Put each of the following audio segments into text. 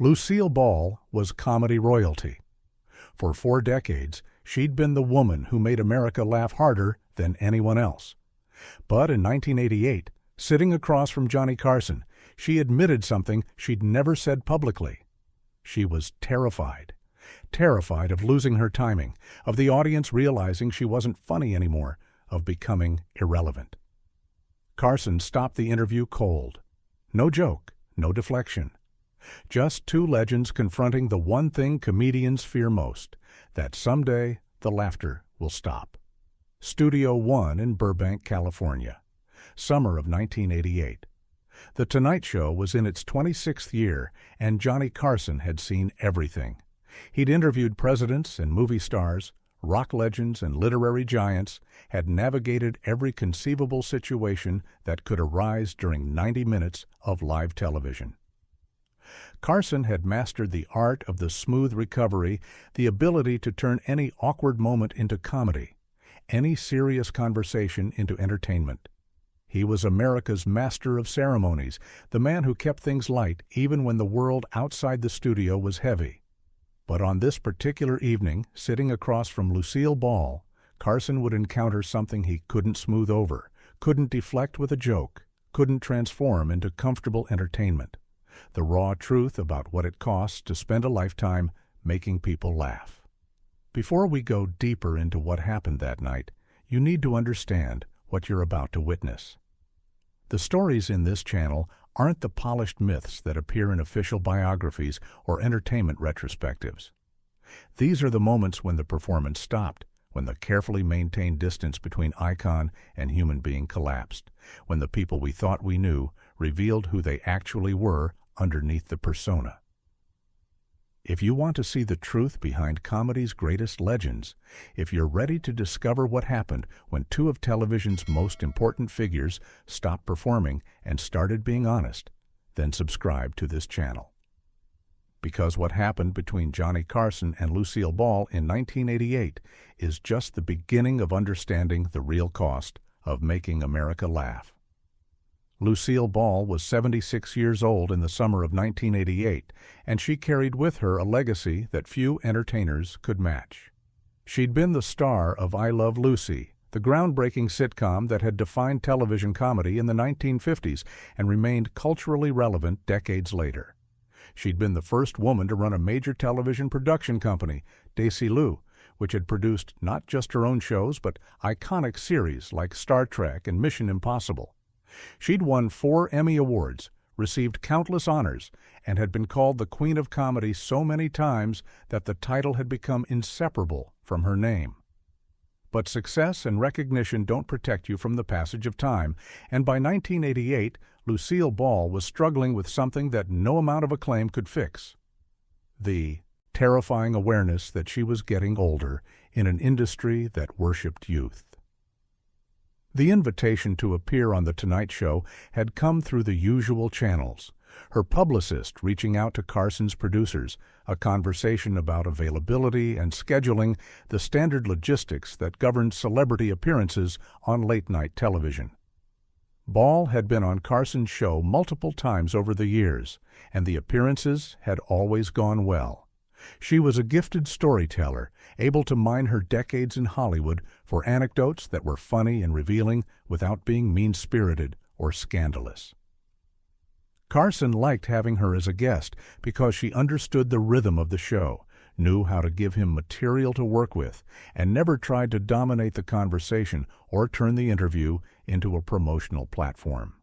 Lucille Ball was comedy royalty. For 4 decades, she'd been the woman who made America laugh harder than anyone else. But in 1988, sitting across from Johnny Carson, she admitted something she'd never said publicly. She was terrified. Terrified of losing her timing, of the audience realizing she wasn't funny anymore, of becoming irrelevant. Carson stopped the interview cold. No joke, no deflection. Just 2 legends confronting the one thing comedians fear most, that someday the laughter will stop. Studio One in Burbank, California. Summer of 1988. The Tonight Show was in its 26th year, and Johnny Carson had seen everything. He'd interviewed presidents and movie stars, rock legends and literary giants, had navigated every conceivable situation that could arise during 90 minutes of live television. Carson had mastered the art of the smooth recovery, the ability to turn any awkward moment into comedy, any serious conversation into entertainment. He was America's master of ceremonies, the man who kept things light even when the world outside the studio was heavy. But on this particular evening, sitting across from Lucille Ball, Carson would encounter something he couldn't smooth over, couldn't deflect with a joke, couldn't transform into comfortable entertainment. The raw truth about what it costs to spend a lifetime making people laugh. Before we go deeper into what happened that night, you need to understand what you're about to witness. The stories in this channel aren't the polished myths that appear in official biographies or entertainment retrospectives. These are the moments when the performance stopped, when the carefully maintained distance between icon and human being collapsed, when the people we thought we knew revealed who they actually were underneath the persona. If you want to see the truth behind comedy's greatest legends, if you're ready to discover what happened when 2 of television's most important figures stopped performing and started being honest, then subscribe to this channel. Because what happened between Johnny Carson and Lucille Ball in 1988 is just the beginning of understanding the real cost of making America laugh. Lucille Ball was 76 years old in the summer of 1988, and she carried with her a legacy that few entertainers could match. She'd been the star of I Love Lucy, the groundbreaking sitcom that had defined television comedy in the 1950s and remained culturally relevant decades later. She'd been the first woman to run a major television production company, Desilu, which had produced not just her own shows but iconic series like Star Trek and Mission Impossible. She'd won 4 Emmy Awards, received countless honors, and had been called the Queen of Comedy so many times that the title had become inseparable from her name. But success and recognition don't protect you from the passage of time, and by 1988, Lucille Ball was struggling with something that no amount of acclaim could fix: the terrifying awareness that she was getting older in an industry that worshipped youth. The invitation to appear on The Tonight Show had come through the usual channels. Her publicist reaching out to Carson's producers, a conversation about availability and scheduling, the standard logistics that governed celebrity appearances on late-night television. Ball had been on Carson's show multiple times over the years, and the appearances had always gone well. She was a gifted storyteller, able to mine her decades in Hollywood for anecdotes that were funny and revealing without being mean-spirited or scandalous. Carson liked having her as a guest because she understood the rhythm of the show, knew how to give him material to work with, and never tried to dominate the conversation or turn the interview into a promotional platform.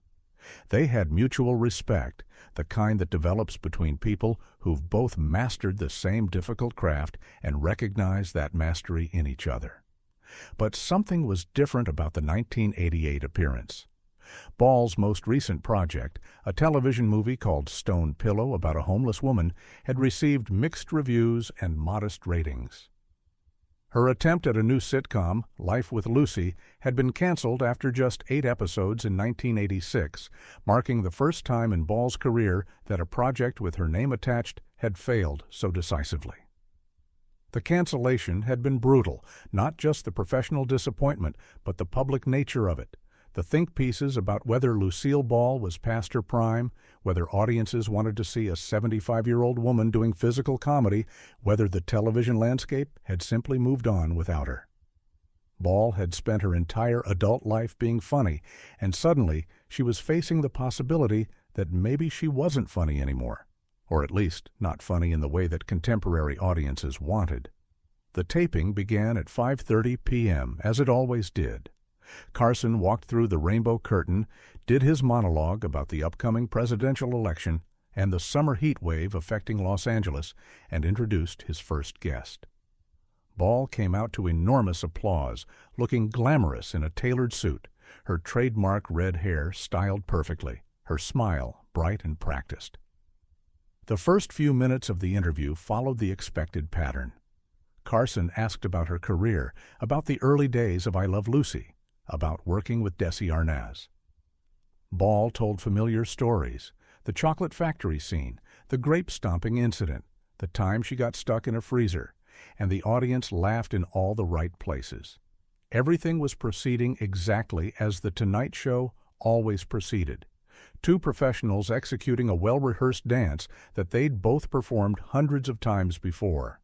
They had mutual respect, the kind that develops between people who've both mastered the same difficult craft and recognize that mastery in each other. But something was different about the 1988 appearance. Ball's most recent project, a television movie called Stone Pillow about a homeless woman, had received mixed reviews and modest ratings. Her attempt at a new sitcom, Life with Lucy, had been canceled after just 8 episodes in 1986, marking the first time in Ball's career that a project with her name attached had failed so decisively. The cancellation had been brutal, not just the professional disappointment, but the public nature of it. The think pieces about whether Lucille Ball was past her prime, whether audiences wanted to see a 75-year-old woman doing physical comedy, whether the television landscape had simply moved on without her. Ball had spent her entire adult life being funny, and suddenly she was facing the possibility that maybe she wasn't funny anymore, or at least not funny in the way that contemporary audiences wanted. The taping began at 5:30 p.m., as it always did. Carson walked through the rainbow curtain, did his monologue about the upcoming presidential election and the summer heat wave affecting Los Angeles, and introduced his first guest. Ball came out to enormous applause, looking glamorous in a tailored suit, her trademark red hair styled perfectly, her smile bright and practiced. The first few minutes of the interview followed the expected pattern. Carson asked about her career, about the early days of I Love Lucy, about working with Desi Arnaz. Ball told familiar stories, the chocolate factory scene, the grape stomping incident, the time she got stuck in a freezer, and the audience laughed in all the right places. Everything was proceeding exactly as The Tonight Show always proceeded. Two professionals executing a well-rehearsed dance that they'd both performed hundreds of times before.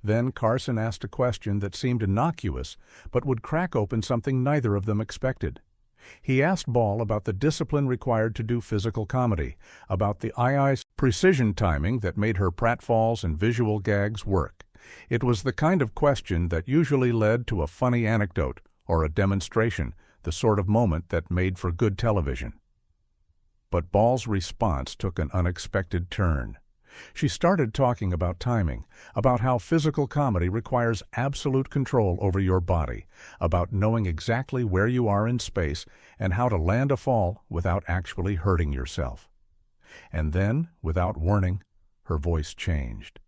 Then Carson asked a question that seemed innocuous, but would crack open something neither of them expected. He asked Ball about the discipline required to do physical comedy, about the II's precision timing that made her pratfalls and visual gags work. It was the kind of question that usually led to a funny anecdote or a demonstration, the sort of moment that made for good television. But Ball's response took an unexpected turn. She started talking about timing, about how physical comedy requires absolute control over your body, about knowing exactly where you are in space and how to land a fall without actually hurting yourself. And then, without warning, her voice changed.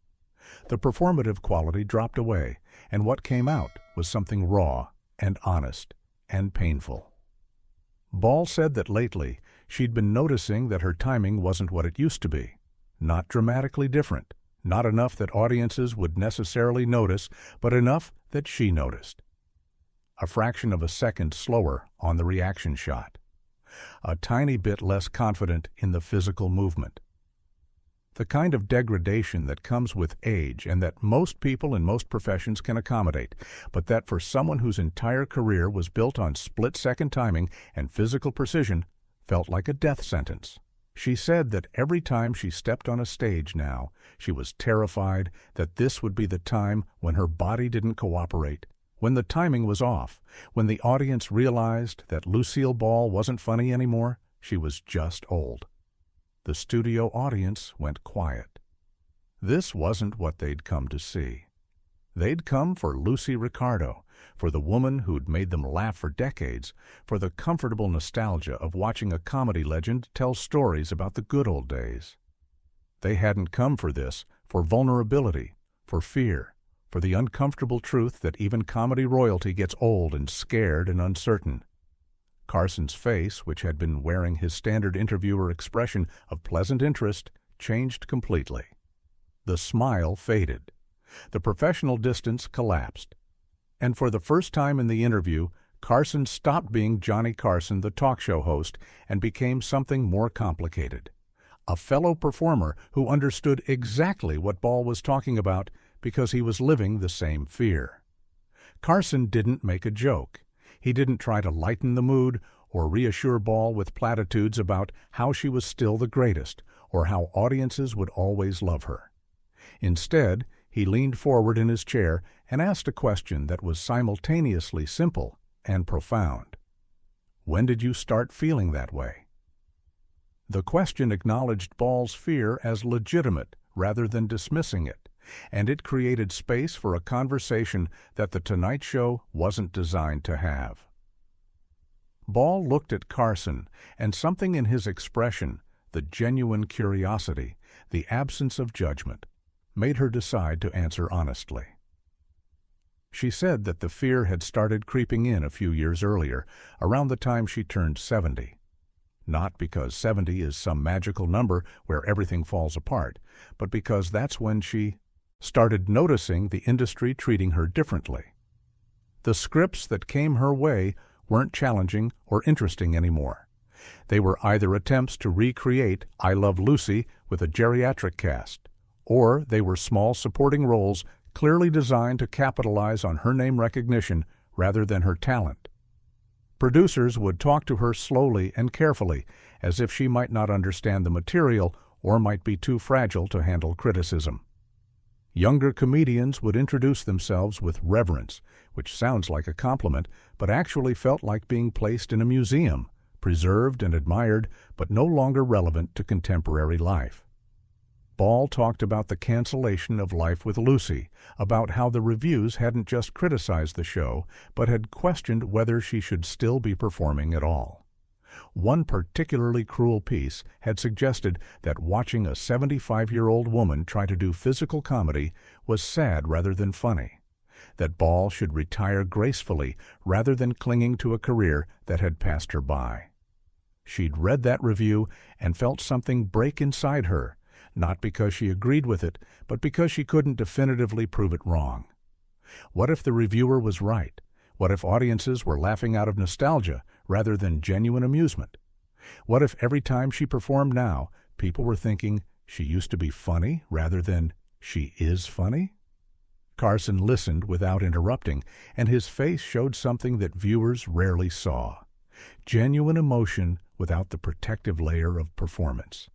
The performative quality dropped away, and what came out was something raw and honest and painful. Ball said that lately she'd been noticing that her timing wasn't what it used to be. Not dramatically different, not enough that audiences would necessarily notice, but enough that she noticed. A fraction of a second slower on the reaction shot. A tiny bit less confident in the physical movement. The kind of degradation that comes with age and that most people in most professions can accommodate, but that for someone whose entire career was built on split-second timing and physical precision felt like a death sentence. She said that every time she stepped on a stage now, she was terrified that this would be the time when her body didn't cooperate, when the timing was off, when the audience realized that Lucille Ball wasn't funny anymore, she was just old. The studio audience went quiet. This wasn't what they'd come to see. They'd come for Lucy Ricardo, for the woman who'd made them laugh for decades, for the comfortable nostalgia of watching a comedy legend tell stories about the good old days. They hadn't come for this, for vulnerability, for fear, for the uncomfortable truth that even comedy royalty gets old and scared and uncertain. Carson's face, which had been wearing his standard interviewer expression of pleasant interest, changed completely. The smile faded. The professional distance collapsed. And for the first time in the interview, Carson stopped being Johnny Carson, the talk show host, and became something more complicated. A fellow performer who understood exactly what Ball was talking about because he was living the same fear. Carson didn't make a joke. He didn't try to lighten the mood or reassure Ball with platitudes about how she was still the greatest or how audiences would always love her. Instead, he leaned forward in his chair and asked a question that was simultaneously simple and profound. When did you start feeling that way? The question acknowledged Ball's fear as legitimate rather than dismissing it, and it created space for a conversation that The Tonight Show wasn't designed to have. Ball looked at Carson, and something in his expression, the genuine curiosity, the absence of judgment, made her decide to answer honestly. She said that the fear had started creeping in a few years earlier, around the time she turned 70. Not because 70 is some magical number where everything falls apart, but because that's when she started noticing the industry treating her differently. The scripts that came her way weren't challenging or interesting anymore. They were either attempts to recreate I Love Lucy with a geriatric cast, or they were small supporting roles clearly designed to capitalize on her name recognition rather than her talent. Producers would talk to her slowly and carefully, as if she might not understand the material or might be too fragile to handle criticism. Younger comedians would introduce themselves with reverence, which sounds like a compliment, but actually felt like being placed in a museum, preserved and admired, but no longer relevant to contemporary life. Ball talked about the cancellation of Life with Lucy, about how the reviews hadn't just criticized the show, but had questioned whether she should still be performing at all. One particularly cruel piece had suggested that watching a 75-year-old woman try to do physical comedy was sad rather than funny, that Ball should retire gracefully rather than clinging to a career that had passed her by. She'd read that review and felt something break inside her, not because she agreed with it, but because she couldn't definitively prove it wrong. What if the reviewer was right? What if audiences were laughing out of nostalgia rather than genuine amusement? What if every time she performed now, people were thinking she used to be funny rather than she is funny? Carson listened without interrupting, and his face showed something that viewers rarely saw: genuine emotion without the protective layer of performance.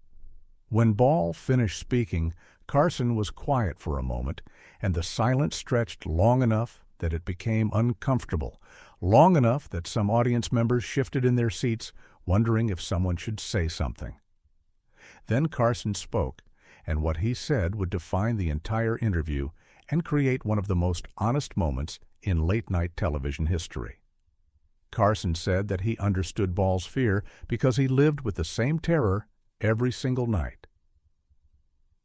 When Ball finished speaking, Carson was quiet for a moment, and the silence stretched long enough that it became uncomfortable, long enough that some audience members shifted in their seats, wondering if someone should say something. Then Carson spoke, and what he said would define the entire interview and create one of the most honest moments in late-night television history. Carson said that he understood Ball's fear because he lived with the same terror every single night.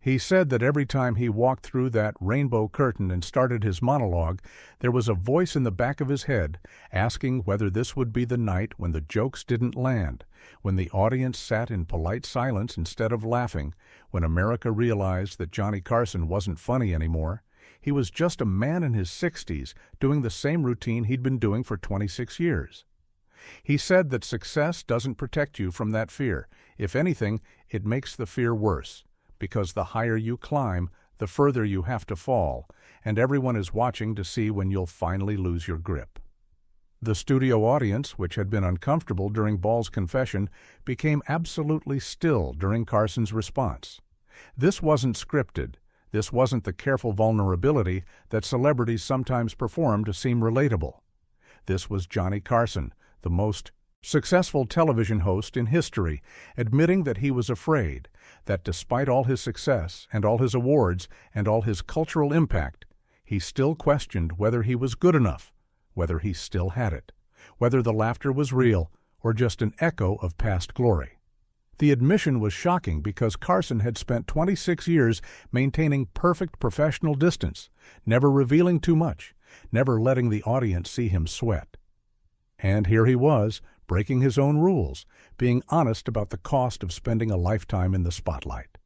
He said that every time he walked through that rainbow curtain and started his monologue, there was a voice in the back of his head asking whether this would be the night when the jokes didn't land, when the audience sat in polite silence instead of laughing, when America realized that Johnny Carson wasn't funny anymore. He was just a man in his 60s doing the same routine he'd been doing for 26 years. He said that success doesn't protect you from that fear. If anything, it makes the fear worse, because the higher you climb, the further you have to fall, and everyone is watching to see when you'll finally lose your grip. The studio audience, which had been uncomfortable during Ball's confession, became absolutely still during Carson's response. This wasn't scripted. This wasn't the careful vulnerability that celebrities sometimes perform to seem relatable. This was Johnny Carson, the most successful television host in history, admitting that he was afraid, that despite all his success and all his awards and all his cultural impact, he still questioned whether he was good enough, whether he still had it, whether the laughter was real or just an echo of past glory. The admission was shocking because Carson had spent 26 years maintaining perfect professional distance, never revealing too much, never letting the audience see him sweat. And here he was, breaking his own rules, being honest about the cost of spending a lifetime in the spotlight.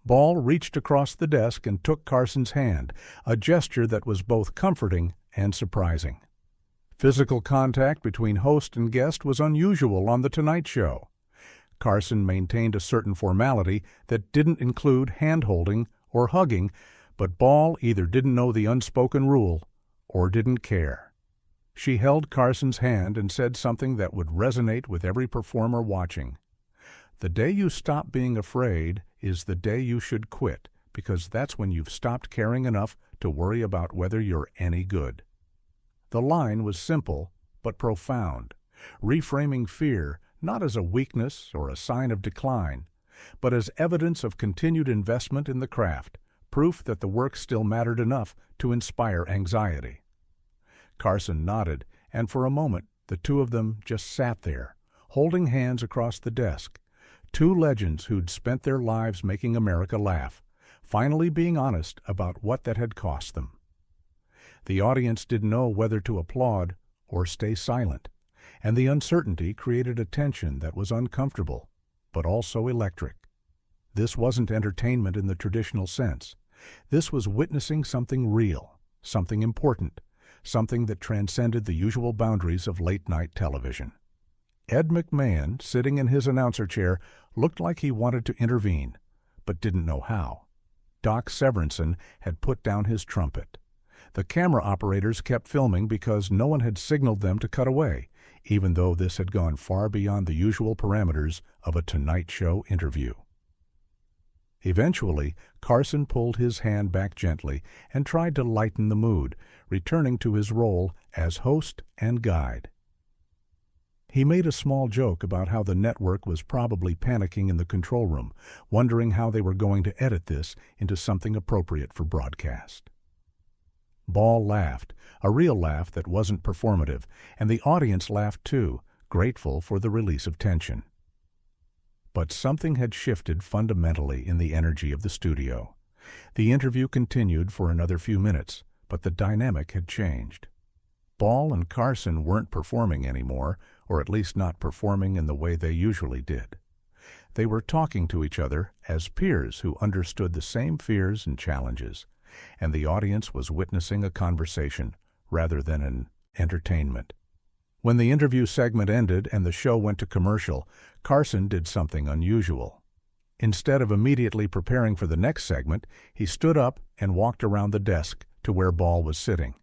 Ball reached across the desk and took Carson's hand, a gesture that was both comforting and surprising. Physical contact between host and guest was unusual on The Tonight Show. Carson maintained a certain formality that didn't include hand-holding or hugging, but Ball either didn't know the unspoken rule or didn't care. She held Carson's hand and said something that would resonate with every performer watching. The day you stop being afraid is the day you should quit, because that's when you've stopped caring enough to worry about whether you're any good. The line was simple but profound, reframing fear not as a weakness or a sign of decline, but as evidence of continued investment in the craft, proof that the work still mattered enough to inspire anxiety. Carson nodded, and for a moment the two of them just sat there, holding hands across the desk, two legends who'd spent their lives making America laugh, finally being honest about what that had cost them. The audience didn't know whether to applaud or stay silent, and the uncertainty created a tension that was uncomfortable, but also electric. This wasn't entertainment in the traditional sense. This was witnessing something real, something important, something that transcended the usual boundaries of late-night television. Ed McMahon, sitting in his announcer chair, looked like he wanted to intervene, but didn't know how. Doc Severinsen had put down his trumpet. The camera operators kept filming because no one had signaled them to cut away, even though this had gone far beyond the usual parameters of a Tonight Show interview. Eventually, Carson pulled his hand back gently and tried to lighten the mood, returning to his role as host and guide. He made a small joke about how the network was probably panicking in the control room, wondering how they were going to edit this into something appropriate for broadcast. Ball laughed, a real laugh that wasn't performative, and the audience laughed too, grateful for the release of tension. But something had shifted fundamentally in the energy of the studio. The interview continued for another few minutes, but the dynamic had changed. Ball and Carson weren't performing anymore, or at least not performing in the way they usually did. They were talking to each other as peers who understood the same fears and challenges, and the audience was witnessing a conversation rather than an entertainment. When the interview segment ended and the show went to commercial, Carson did something unusual. Instead of immediately preparing for the next segment, he stood up and walked around the desk to where Ball was sitting.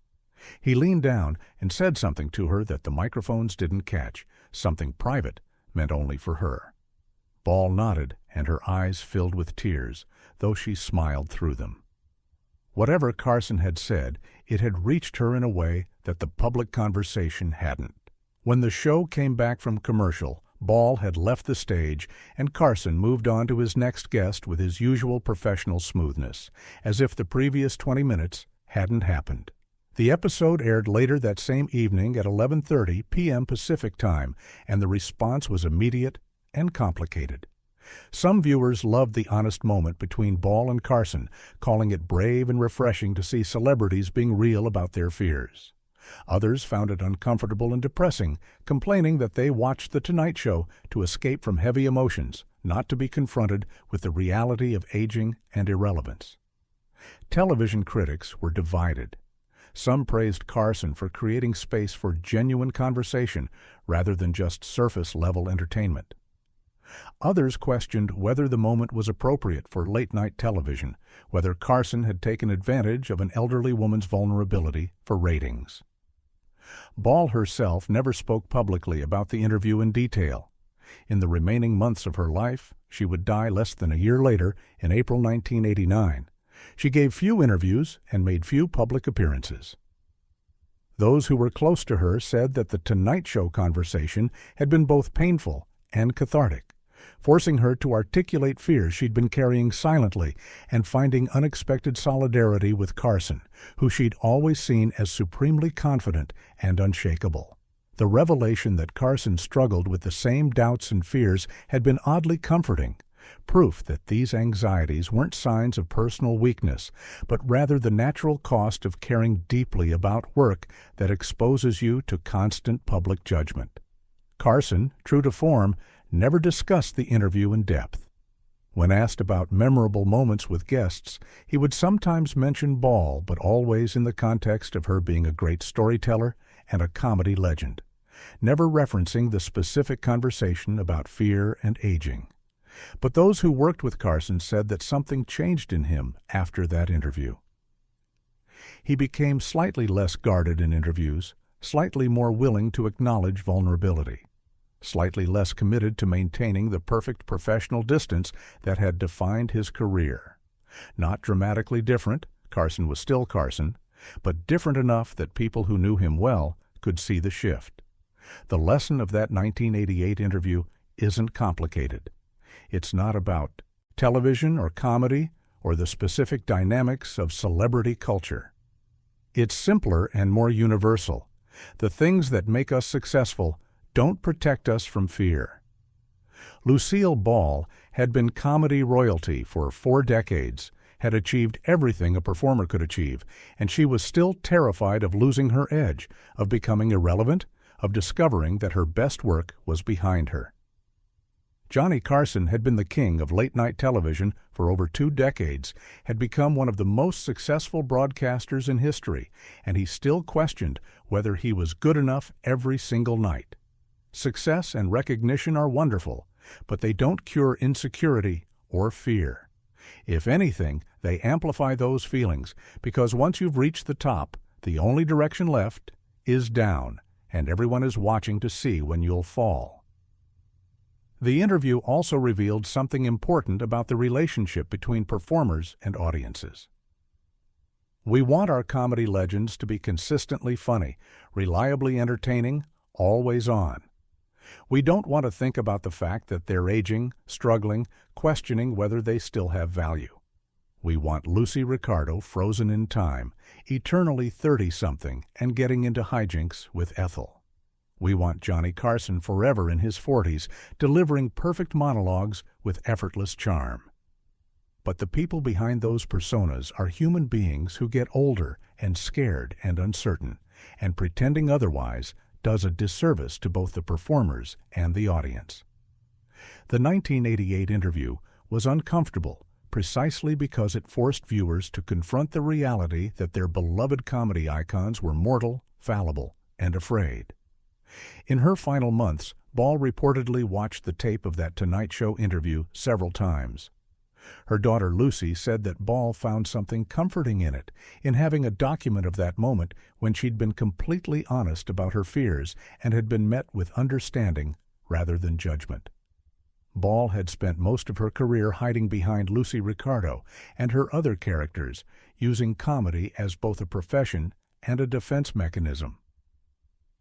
He leaned down and said something to her that the microphones didn't catch, something private, meant only for her. Ball nodded, and her eyes filled with tears, though she smiled through them. Whatever Carson had said, it had reached her in a way that the public conversation hadn't. When the show came back from commercial, Ball had left the stage, and Carson moved on to his next guest with his usual professional smoothness, as if the previous 20 minutes hadn't happened. The episode aired later that same evening at 11:30 p.m. Pacific Time, and the response was immediate and complicated. Some viewers loved the honest moment between Ball and Carson, calling it brave and refreshing to see celebrities being real about their fears. Others found it uncomfortable and depressing, complaining that they watched The Tonight Show to escape from heavy emotions, not to be confronted with the reality of aging and irrelevance. Television critics were divided. Some praised Carson for creating space for genuine conversation rather than just surface-level entertainment. Others questioned whether the moment was appropriate for late-night television, whether Carson had taken advantage of an elderly woman's vulnerability for ratings. Ball herself never spoke publicly about the interview in detail. In the remaining months of her life, she would die less than a year later, in April 1989. She gave few interviews and made few public appearances. Those who were close to her said that the Tonight Show conversation had been both painful and cathartic, forcing her to articulate fears she'd been carrying silently and finding unexpected solidarity with Carson, who she'd always seen as supremely confident and unshakable. The revelation that Carson struggled with the same doubts and fears had been oddly comforting, proof that these anxieties weren't signs of personal weakness, but rather the natural cost of caring deeply about work that exposes you to constant public judgment. Carson, true to form, never discussed the interview in depth. When asked about memorable moments with guests, he would sometimes mention Ball, but always in the context of her being a great storyteller and a comedy legend, never referencing the specific conversation about fear and aging. But those who worked with Carson said that something changed in him after that interview. He became slightly less guarded in interviews, slightly more willing to acknowledge vulnerability, slightly less committed to maintaining the perfect professional distance that had defined his career. Not dramatically different, Carson was still Carson, but different enough that people who knew him well could see the shift. The lesson of that 1988 interview isn't complicated. It's not about television or comedy or the specific dynamics of celebrity culture. It's simpler and more universal. The things that make us successful don't protect us from fear. Lucille Ball had been comedy royalty for 4 decades, had achieved everything a performer could achieve, and she was still terrified of losing her edge, of becoming irrelevant, of discovering that her best work was behind her. Johnny Carson had been the king of late-night television for over 2 decades, had become one of the most successful broadcasters in history, and he still questioned whether he was good enough every single night. Success and recognition are wonderful, but they don't cure insecurity or fear. If anything, they amplify those feelings, because once you've reached the top, the only direction left is down, and everyone is watching to see when you'll fall. The interview also revealed something important about the relationship between performers and audiences. We want our comedy legends to be consistently funny, reliably entertaining, always on. We don't want to think about the fact that they're aging, struggling, questioning whether they still have value. We want Lucy Ricardo frozen in time, eternally 30-something and getting into hijinks with Ethel. We want Johnny Carson forever in his 40s, delivering perfect monologues with effortless charm. But the people behind those personas are human beings who get older and scared and uncertain, and pretending otherwise does a disservice to both the performers and the audience. The 1988 interview was uncomfortable precisely because it forced viewers to confront the reality that their beloved comedy icons were mortal, fallible, and afraid. In her final months, Ball reportedly watched the tape of that Tonight Show interview several times. Her daughter Lucy said that Ball found something comforting in it, in having a document of that moment when she'd been completely honest about her fears and had been met with understanding rather than judgment. Ball had spent most of her career hiding behind Lucy Ricardo and her other characters, using comedy as both a profession and a defense mechanism.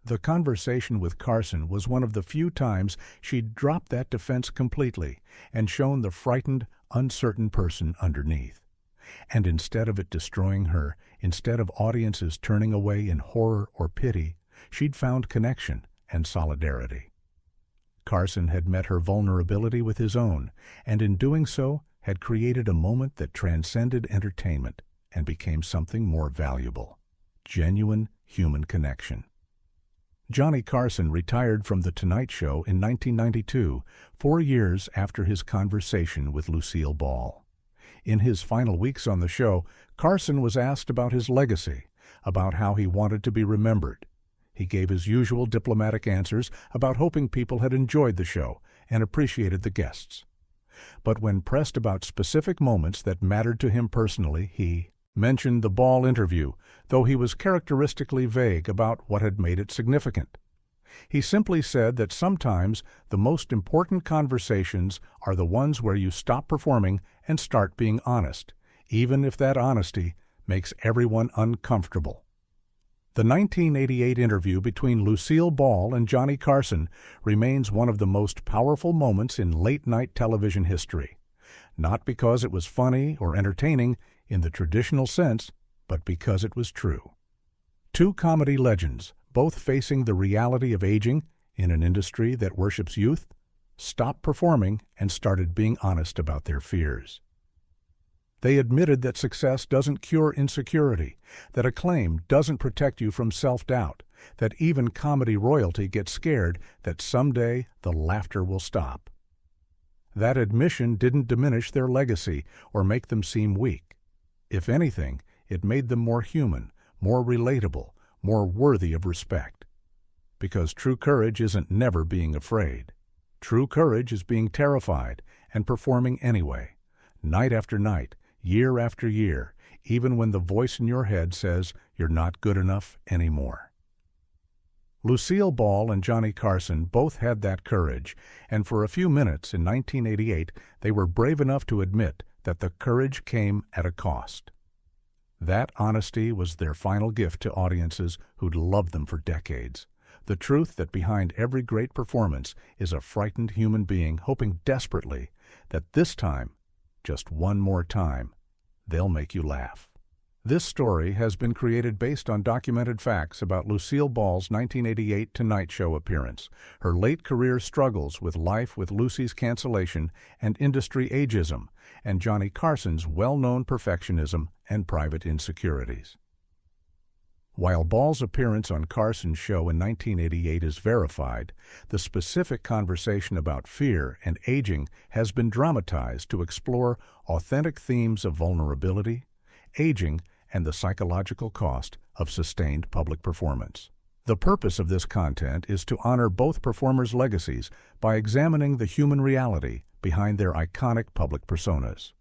The conversation with Carson was one of the few times she'd dropped that defense completely and shown the frightened, uncertain person underneath. And instead of it destroying her, instead of audiences turning away in horror or pity, she'd found connection and solidarity. Carson had met her vulnerability with his own, and in doing so had created a moment that transcended entertainment and became something more valuable: genuine human connection. Johnny Carson retired from The Tonight Show in 1992, 4 years after his conversation with Lucille Ball. In his final weeks on the show, Carson was asked about his legacy, about how he wanted to be remembered. He gave his usual diplomatic answers about hoping people had enjoyed the show and appreciated the guests. But when pressed about specific moments that mattered to him personally, he mentioned the Ball interview, though he was characteristically vague about what had made it significant. He simply said that sometimes the most important conversations are the ones where you stop performing and start being honest, even if that honesty makes everyone uncomfortable. The 1988 interview between Lucille Ball and Johnny Carson remains one of the most powerful moments in late-night television history, not because it was funny or entertaining in the traditional sense, but because it was true. Two comedy legends, both facing the reality of aging in an industry that worships youth, stopped performing and started being honest about their fears. They admitted that success doesn't cure insecurity, that acclaim doesn't protect you from self-doubt, that even comedy royalty gets scared that someday the laughter will stop. That admission didn't diminish their legacy or make them seem weak. If anything, it made them more human, more relatable, more worthy of respect. Because true courage isn't never being afraid. True courage is being terrified and performing anyway, night after night, year after year, even when the voice in your head says you're not good enough anymore. Lucille Ball and Johnny Carson both had that courage, and for a few minutes in 1988 they were brave enough to admit that the courage came at a cost. That honesty was their final gift to audiences who'd loved them for decades. The truth that behind every great performance is a frightened human being hoping desperately that this time, just one more time, they'll make you laugh. This story has been created based on documented facts about Lucille Ball's 1988 Tonight Show appearance, her late career struggles with life with Lucy's cancellation and industry ageism, and Johnny Carson's well-known perfectionism and private insecurities. While Ball's appearance on Carson's show in 1988 is verified, the specific conversation about fear and aging has been dramatized to explore authentic themes of vulnerability, aging, and the psychological cost of sustained public performance. The purpose of this content is to honor both performers' legacies by examining the human reality behind their iconic public personas.